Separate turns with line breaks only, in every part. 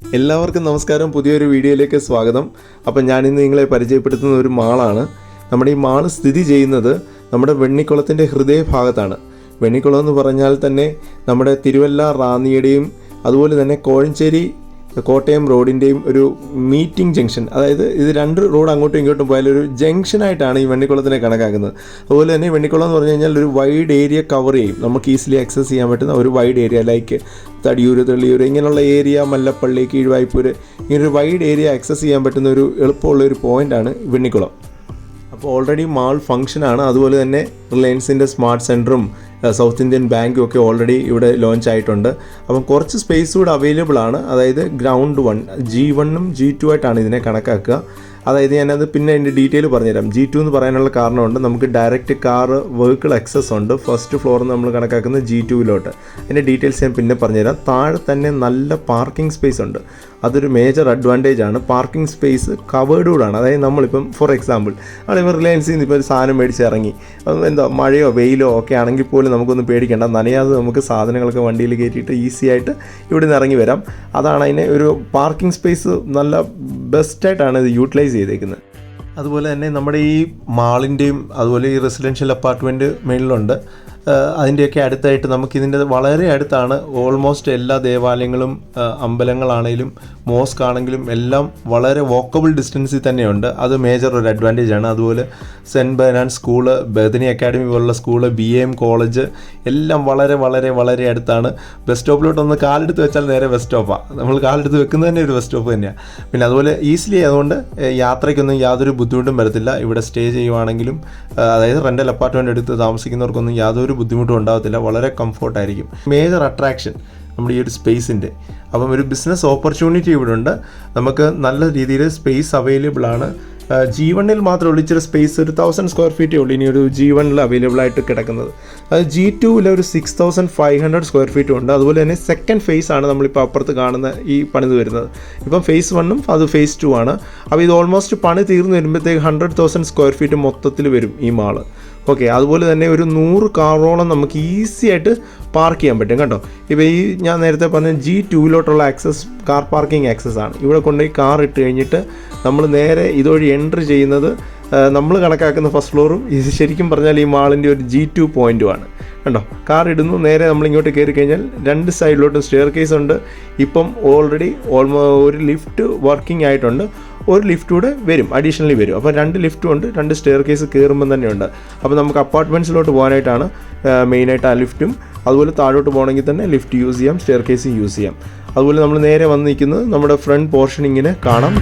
എല്ലാവർക്കും നമസ്കാരം. പുതിയൊരു വീഡിയോയിലേക്ക് സ്വാഗതം. അപ്പം ഞാനിന്ന് നിങ്ങളെ പരിചയപ്പെടുത്തുന്ന ഒരു മാളാണ്. നമ്മുടെ ഈ മാൾ സ്ഥിതി ചെയ്യുന്നത് നമ്മുടെ വെണ്ണിക്കുളത്തിൻ്റെ ഹൃദയഭാഗത്താണ്. വെണ്ണിക്കുളം എന്ന് പറഞ്ഞാൽ തന്നെ നമ്മുടെ തിരുവല്ല റാന്നിയുടെയും അതുപോലെ തന്നെ കോഴഞ്ചേരി കോട്ടയം റോഡിൻ്റെയും ഒരു മീറ്റിംഗ് ജംഗ്ഷൻ, അതായത് ഇത് രണ്ട് റോഡ് അങ്ങോട്ടും ഇങ്ങോട്ടും പോയാൽ ഒരു ജംഗ്ഷനായിട്ടാണ് ഈ വെണ്ണിക്കുളത്തിനെ കണക്കാക്കുന്നത്. അതുപോലെ തന്നെ വെണ്ണിക്കുളം എന്ന് പറഞ്ഞു കഴിഞ്ഞാൽ ഒരു വൈഡ് ഏരിയ കവർ ചെയ്യും, നമുക്ക് ഈസിലി ആക്സസ് ചെയ്യാൻ പറ്റുന്ന ഒരു wide area, like Thadiyoor, Thelliyoor ഇങ്ങനെയുള്ള ഏരിയ, മല്ലപ്പള്ളി, കീഴ്വായ്പൂർ, ഇങ്ങനൊരു വൈഡ് ഏരിയ ആക്സസ് ചെയ്യാൻ പറ്റുന്ന ഒരു എളുപ്പമുള്ള ഒരു പോയിൻ്റാണ് വെണ്ണിക്കുളം. അപ്പോൾ ഓൾറെഡി മാൾ ഫംഗ്ഷനാണ്. അതുപോലെ തന്നെ റിലയൻസിൻ്റെ സ്മാർട്ട് സെൻറ്ററും സൗത്ത് ഇന്ത്യൻ ബാങ്കും ഒക്കെ ഓൾറെഡി ഇവിടെ ലോഞ്ച് ആയിട്ടുണ്ട്. അപ്പം കുറച്ച് സ്പേസ് കൂടെ അവൈലബിൾ ആണ്. അതായത് ഗ്രൗണ്ട് 1 G1ഉം G2 ആയിട്ടാണ് ഇതിനെ കണക്കാക്കുക. അതായത് ഞാനത് പിന്നെ അതിൻ്റെ ഡീറ്റെയിൽ പറഞ്ഞുതരാം. G2 എന്ന് പറയാനുള്ള കാരണമുണ്ട്, നമുക്ക് ഡയറക്റ്റ് കാർ വെഹിക്കിൾ ആക്സസ് ഉണ്ട്. ഫസ്റ്റ് ഫ്ലോറിൽ നമ്മൾ കണക്കാക്കുന്നത് G2വിലോട്ട്. അതിൻ്റെ ഡീറ്റെയിൽസ് ഞാൻ പിന്നെ പറഞ്ഞുതരാം. താഴെ തന്നെ നല്ല പാർക്കിംഗ് സ്പേസ് ഉണ്ട്. അതൊരു മേജർ അഡ്വാൻറ്റേജ് ആണ്. പാർക്കിംഗ് സ്പേസ് കവേർഡ് കൂടാണ്. അതായത് നമ്മളിപ്പം ഫോർ എക്സാമ്പിൾ നമ്മളിപ്പോൾ റിലയൻസിൽ നിന്ന് ഇപ്പോൾ ഒരു സാധനം മേടിച്ച് ഇറങ്ങി, എന്താ മഴയോ വെയിലോ ഒക്കെ ആണെങ്കിൽ പോലും നമുക്കൊന്നും പേടിക്കേണ്ട, നനയാതെ നമുക്ക് സാധനങ്ങളൊക്കെ വണ്ടിയിൽ കയറ്റിയിട്ട് ഈസി ആയിട്ട് ഇവിടെ നിന്ന് ഇറങ്ങി വരാം. അതാണ് അതിനെ ഒരു പാർക്കിംഗ് സ്പേസ് നല്ല ബെസ്റ്റായിട്ടാണ് ഇത് യൂട്ടിലൈസ് ചെയ്തേക്കുന്നത്. അതുപോലെ തന്നെ നമ്മുടെ ഈ മാളിൻ്റെയും അതുപോലെ ഈ റെസിഡൻഷ്യൽ അപ്പാർട്ട്മെൻറ്റ് മേളിലുണ്ട്. അതിൻ്റെയൊക്കെ അടുത്തായിട്ട് നമുക്കിതിൻ്റെ വളരെ അടുത്താണ് ഓൾമോസ്റ്റ് എല്ലാ ദേവാലയങ്ങളും, അമ്പലങ്ങളാണെങ്കിലും മോസ്ക് ആണെങ്കിലും എല്ലാം വളരെ വോക്കബിൾ ഡിസ്റ്റൻസിൽ തന്നെയുണ്ട്. അത് മേജർ ഒരു അഡ്വാൻറ്റേജ് ആണ്. അതുപോലെ സെൻറ്റ് ബെർണാഡ് സ്കൂള്, ബേദനി അക്കാഡമി പോലുള്ള സ്കൂള്, BAM കോളേജ് എല്ലാം വളരെ വളരെ വളരെ അടുത്താണ്. ബസ് സ്റ്റോപ്പിലോട്ടൊന്ന് കാലെടുത്ത് വെച്ചാൽ നേരെ ബസ് സ്റ്റോപ്പാണ്. നമ്മൾ കാലെടുത്ത് വെക്കുന്നത് തന്നെ ഒരു ബസ് സ്റ്റോപ്പ് തന്നെയാണ്. പിന്നെ അതുപോലെ ഈസിലി അതുകൊണ്ട് യാത്രയ്ക്കൊന്നും യാതൊരു ബുദ്ധിമുട്ടും വരത്തില്ല. ഇവിടെ സ്റ്റേ ചെയ്യുവാണെങ്കിലും, അതായത് റെൻ്റൽ അപ്പാർട്ട്മെൻറ്റ് എടുത്ത് താമസിക്കുന്നവർക്കൊന്നും യാതൊരു ബുദ്ധിമുട്ടും ഉണ്ടാകത്തില്ല. വളരെ കംഫർട്ടായിരിക്കും. മേജർ അട്രാക്ഷൻ നമ്മുടെ ഈ ഒരു സ്പേസിൻ്റെ. അപ്പം ഒരു ബിസിനസ് ഓപ്പർച്യൂണിറ്റി ഇവിടെ ഉണ്ട്. നമുക്ക് നല്ല രീതിയിൽ സ്പേസ് അവൈലബിൾ ആണ്. G1ൽ മാത്രമേ ഉള്ളൂ ഇച്ചിരി സ്പേസ്, ഒരു 1000 സ്ക്വയർ ഫീറ്റേ ഉള്ളൂ ഇനി ഒരു G1ൽ അവൈലബിൾ ആയിട്ട് കിടക്കുന്നത്. അത് G2ൽ ഒരു 6500 സ്ക്വയർ ഫീറ്റും ഉണ്ട്. അതുപോലെ തന്നെ സെക്കൻഡ് ഫേസ് ആണ് നമ്മളിപ്പോൾ അപ്പുറത്ത് കാണുന്ന ഈ പണിത് വരുന്നത്. ഇപ്പം ഫേസ് 1ഉം അത് ഫേസ് 2 ആണ്. അപ്പോൾ ഇത് ഓൾമോസ്റ്റ് പണി തീർന്നു വരുമ്പോഴത്തേക്ക് 100,000 സ്ക്വയർ ഫീറ്റ് മൊത്തത്തിൽ വരും ഈ മാള്. ഓക്കെ, അതുപോലെ തന്നെ ഒരു 100 കാറോളം നമുക്ക് ഈസി ആയിട്ട് പാർക്ക് ചെയ്യാൻ പറ്റും കേട്ടോ. ഇപ്പോൾ ഈ ഞാൻ നേരത്തെ പറഞ്ഞ G2വിലോട്ടുള്ള ആക്സസ് കാർ പാർക്കിംഗ് ആക്സസ് ആണ്. ഇവിടെ കൊണ്ടുപോയി കാർ ഇട്ട് കഴിഞ്ഞിട്ട് നമ്മൾ നേരെ ഇതുവഴി എൻട്രി ചെയ്യുന്നത് നമ്മൾ കണക്കാക്കുന്ന ഫസ്റ്റ് ഫ്ലോറും ഇത് ശരിക്കും പറഞ്ഞാൽ ഈ മാളിൻ്റെ ഒരു G2 പോയിൻറ്റുമാണ് കണ്ടോ. കാർ ഇടുന്നു, നേരെ നമ്മളിങ്ങോട്ട് കയറി കഴിഞ്ഞാൽ രണ്ട് സൈഡിലോട്ടും സ്റ്റെയർ കേസ് ഉണ്ട്. ഇപ്പം ഓൾറെഡി ഒരു ലിഫ്റ്റ് വർക്കിംഗ് ആയിട്ടുണ്ട്. ഒരു ലിഫ്റ്റ് കൂടെ വരും, അഡീഷണലി വരും. അപ്പോൾ 2 ലിഫ്റ്റും ഉണ്ട്, 2 സ്റ്റെയർ കേസ് കയറുമ്പം തന്നെയുണ്ട്. അപ്പോൾ നമുക്ക് അപ്പാർട്ട്മെൻറ്റ്സിലോട്ട് പോകാനായിട്ടാണ് മെയിനായിട്ട് ആ ലിഫ്റ്റും. അതുപോലെ താഴോട്ട് പോകണമെങ്കിൽ തന്നെ ലിഫ്റ്റ് യൂസ് ചെയ്യാം, സ്റ്റെയർ കേസ് യൂസ് ചെയ്യാം. അതുപോലെ നമ്മൾ നേരെ വന്ന് നിൽക്കുന്നത് നമ്മുടെ ഫ്രണ്ട് പോർഷൻ ഇങ്ങനെ കാണാം.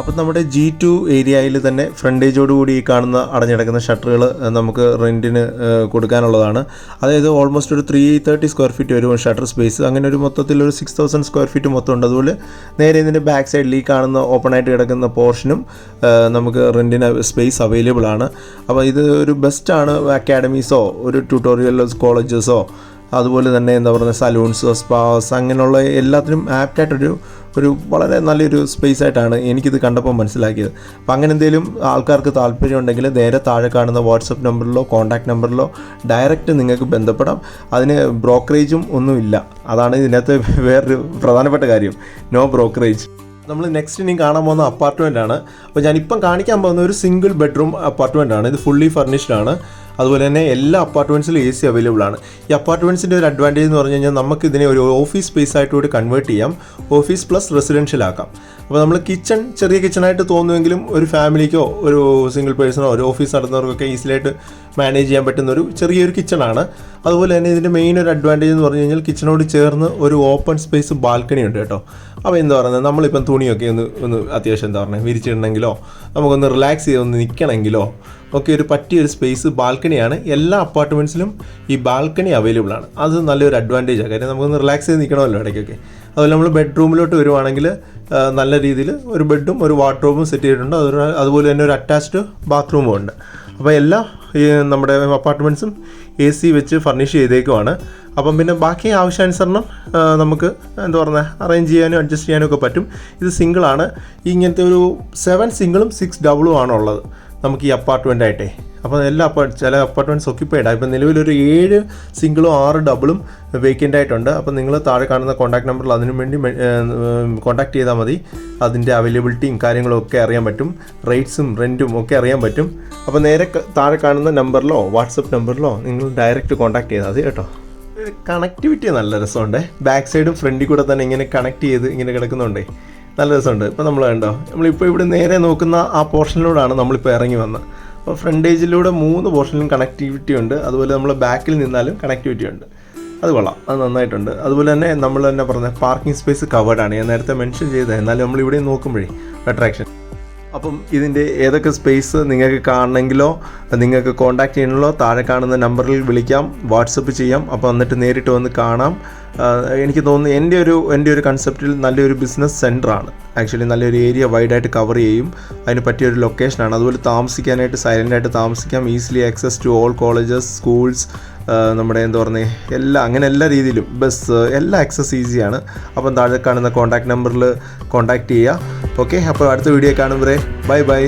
അപ്പം നമ്മുടെ G2 ഏരിയയിൽ തന്നെ ഫ്രണ്ടേജോടുകൂടി ഈ കാണുന്ന അടഞ്ഞിടക്കുന്ന ഷട്ടറുകൾ നമുക്ക് റെൻറ്റിന് കൊടുക്കാനുള്ളതാണ്. അതായത് ഓൾമോസ്റ്റ് ഒരു 330 സ്ക്വയർ ഫീറ്റ് വരും ഷട്ടർ സ്പേസ്. അങ്ങനെ ഒരു മൊത്തത്തിൽ ഒരു 6000 സ്ക്വയർ ഫീറ്റ് മൊത്തം ഉണ്ട്. അതുപോലെ നേരെ ഇതിൻ്റെ ബാക്ക് സൈഡിൽ ഈ കാണുന്ന ഓപ്പൺ ആയിട്ട് കിടക്കുന്ന പോർഷനും നമുക്ക് റെൻറ്റിന് സ്പേസ് അവൈലബിൾ ആണ്. അപ്പോൾ ഇത് ഒരു ബെസ്റ്റാണ്. അക്കാഡമീസോ ഒരു ട്യൂട്ടോറിയൽ കോളേജസോ അതുപോലെ തന്നെ എന്താ പറയുക സലൂൺസ്, സ്പാസ് അങ്ങനെയുള്ള എല്ലാത്തിനും ആപ്റ്റായിട്ടൊരു വളരെ നല്ലൊരു സ്പേസ് ആയിട്ടാണ് എനിക്കിത് കണ്ടപ്പോൾ മനസ്സിലാക്കിയത്. അപ്പോൾ അങ്ങനെ എന്തെങ്കിലും ആൾക്കാർക്ക് താല്പര്യം ഉണ്ടെങ്കിൽ നേരെ താഴെ കാണുന്ന വാട്സപ്പ് നമ്പറിലോ കോൺടാക്ട് നമ്പറിലോ ഡയറക്റ്റ് നിങ്ങൾക്ക് ബന്ധപ്പെടാം. അതിന് ബ്രോക്കറേജും ഒന്നുമില്ല. അതാണ് ഇതിനകത്ത് വേറൊരു പ്രധാനപ്പെട്ട കാര്യം, നോ ബ്രോക്കറേജ്. നമ്മൾ നെക്സ്റ്റ് ഇനി കാണാൻ പോകുന്ന അപ്പാർട്ട്മെൻ്റ് ആണ്. അപ്പോൾ ഞാനിപ്പം കാണിക്കാൻ പോകുന്ന ഒരു സിംഗിൾ ബെഡ്റൂം അപ്പാർട്ട്മെൻ്റ് ആണ്. ഇത് ഫുള്ളി ഫർണിഷ്ഡ് ആണ്. അതുപോലെ തന്നെ എല്ലാ അപ്പാർട്ട്മെൻറ്റ്സിലും AC അവൈലബിൾ ആണ്. ഈ അപ്പാർട്ട്മെൻറ്റ്സിൻ്റെ ഒരു അഡ്വാൻറ്റേജ് എന്ന് പറഞ്ഞു കഴിഞ്ഞാൽ നമുക്ക് ഇതിനെ ഒരു ഓഫീസ് സ്പേസ് ആയിട്ട് കൂടി കൺവേർട്ട് ചെയ്യാം, ഓഫീസ് പ്ലസ് റെസിഡൻഷ്യൽ ആക്കാം. അപ്പോൾ നമ്മൾ കിച്ചൺ ചെറിയ കിച്ചണായിട്ട് തോന്നുമെങ്കിലും ഒരു ഫാമിലിക്കോ ഒരു സിംഗിൾ പേഴ്സണോ ഒരു ഓഫീസ് നടത്തുന്നവർക്കൊക്കെ ഈസിലായിട്ട് മാനേജ് ചെയ്യാൻ പറ്റുന്ന ഒരു ചെറിയൊരു കിച്ചണാണ്. അതുപോലെ തന്നെ ഇതിൻ്റെ മെയിൻ ഒരു അഡ്വാൻറ്റേജ് എന്ന് പറഞ്ഞു കഴിഞ്ഞാൽ കിച്ചണോട് ചേർന്ന് ഒരു ഓപ്പൺ സ്പേസ് ബാൽക്കണി ഉണ്ട് കേട്ടോ. അപ്പോൾ എന്താ പറയുന്നത്, നമ്മളിപ്പം തുണിയൊക്കെ ഒന്ന് അത്യാവശ്യം എന്താ പറയുക വിരിച്ചിടണമെങ്കിലോ നമുക്കൊന്ന് റിലാക്സ് ചെയ്തൊന്ന് നിൽക്കണമെങ്കിലോ ഒക്കെ ഒരു പറ്റിയൊരു സ്പേസ് ബാൽക്കണിയാണ്. എല്ലാ അപ്പാർട്ട്മെൻറ്റ്സിലും ഈ ബാൽക്കണി അവൈലബിൾ ആണ്. അത് നല്ലൊരു അഡ്വാൻറ്റേജാണ്. കാര്യം നമുക്കൊന്ന് റിലാക്സ് ചെയ്ത് നിൽക്കണമല്ലോ ഇടയ്ക്കൊക്കെ. അതുപോലെ നമ്മൾ ബെഡ്റൂമിലോട്ട് വരുവാണെങ്കിൽ നല്ല രീതിയിൽ ഒരു ബെഡും ഒരു വാർഡ്രോബും സെറ്റ് ചെയ്തിട്ടുണ്ട്. അതുപോലെ തന്നെ ഒരു അറ്റാച്ച്ഡ് ബാത്റൂമും ഉണ്ട്. അപ്പോൾ എല്ലാ നമ്മുടെ അപ്പാർട്ട്മെൻറ്റ്സും AC വെച്ച് ഫർണിഷ് ചെയ്തേക്കുവാണ്. അപ്പം പിന്നെ ബാക്കി ആവശ്യാനുസരണം നമുക്ക് എന്താ പറയുക അറേഞ്ച് ചെയ്യാനും അഡ്ജസ്റ്റ് ചെയ്യാനും ഒക്കെ പറ്റും. ഇത് സിംഗിളാണ്. ഇങ്ങനത്തെ ഒരു 7 സിംഗിളും 6 ഡബിളും ആണുള്ളത് നമുക്ക് ഈ അപ്പാർട്ട്മെൻറ്റായിട്ടേ. അപ്പോൾ എല്ലാ ചില അപ്പാർട്ട്മെൻറ്റ്സ് ഒക്യുപ്പൈഡാണ്. ഇപ്പം നിലവിലൊരു 7 സിംഗിളും 6 ഡബിളും വേക്കൻ്റ് ആയിട്ടുണ്ട്. അപ്പോൾ നിങ്ങൾ താഴെ കാണുന്ന കോൺടാക്ട് നമ്പറിൽ അതിനു വേണ്ടി കോൺടാക്ട് ചെയ്താൽ മതി. അതിൻ്റെ അവൈലബിലിറ്റിയും കാര്യങ്ങളും ഒക്കെ അറിയാൻ പറ്റും, റേറ്റ്സും റെൻറ്റും ഒക്കെ അറിയാൻ പറ്റും. അപ്പോൾ നേരെ താഴെ കാണുന്ന നമ്പറിലോ വാട്സപ്പ് നമ്പറിലോ നിങ്ങൾ ഡയറക്റ്റ് കോൺടാക്ട് ചെയ്താൽ മതി കേട്ടോ. കണക്ടിവിറ്റി നല്ല രസമുണ്ട്. ബാക്ക് സൈഡും ഫ്രണ്ടിൽ കൂടെ തന്നെ ഇങ്ങനെ കണക്ട് ചെയ്ത് ഇങ്ങനെ കിടക്കുന്നുണ്ടേ, നല്ല രസമുണ്ട്. ഇപ്പോൾ നമ്മൾ കണ്ടോ, നമ്മളിപ്പോൾ ഇവിടെ നേരെ നോക്കുന്ന ആ പോർഷനിലൂടെയാണ് നമ്മളിപ്പോൾ ഇറങ്ങി വന്നത്. അപ്പോൾ ഫ്രണ്ടേജിലൂടെ 3 പോർഷനിലും കണക്ടിവിറ്റി ഉണ്ട്. അതുപോലെ നമ്മൾ ബാക്കിൽ നിന്നാലും കണക്ടിവിറ്റി ഉണ്ട്. അത് കൊള്ളാം, അത് നന്നായിട്ടുണ്ട്. അതുപോലെ തന്നെ നമ്മൾ തന്നെ പറഞ്ഞ പാർക്കിംഗ് സ്പേസ് കവേർഡാണ്. ഞാൻ നേരത്തെ മെൻഷൻ ചെയ്തത്, എന്നാലും നമ്മളിവിടെ നോക്കുമ്പോഴേ അട്രാക്ഷൻ. അപ്പം ഇതിൻ്റെ ഏതൊക്കെ സ്പേസ് നിങ്ങൾക്ക് കാണണമെങ്കിലോ നിങ്ങൾക്ക് കോൺടാക്റ്റ് ചെയ്യണമല്ലോ താഴെ കാണുന്ന നമ്പറിൽ വിളിക്കാം, വാട്സപ്പ് ചെയ്യാം. അപ്പോൾ എന്നിട്ട് നേരിട്ട് വന്ന് കാണാം. എനിക്ക് തോന്നുന്നു എൻ്റെ ഒരു കൺസെപ്റ്റിൽ നല്ലൊരു ബിസിനസ് സെൻറ്ററാണ്. ആക്ച്വലി നല്ലൊരു ഏരിയ വൈഡായിട്ട് കവർ ചെയ്യും. അതിന് പറ്റിയൊരു ലൊക്കേഷനാണ്. അതുപോലെ താമസിക്കാനായിട്ട് സൈലൻ്റായിട്ട് താമസിക്കാം. Easily access to all colleges, schools, നമ്മുടെ എന്താ പറയുന്നത് അങ്ങനെ എല്ലാ രീതിയിലും ബസ് എല്ലാ ആക്സസ് ഈസിയാണ്. അപ്പം താഴെ കാണുന്ന കോൺടാക്ട് നമ്പറിൽ കോൺടാക്റ്റ് ചെയ്യുക. ഓക്കെ, അപ്പോൾ അടുത്ത വീഡിയോ കാണും വരെ ബൈ.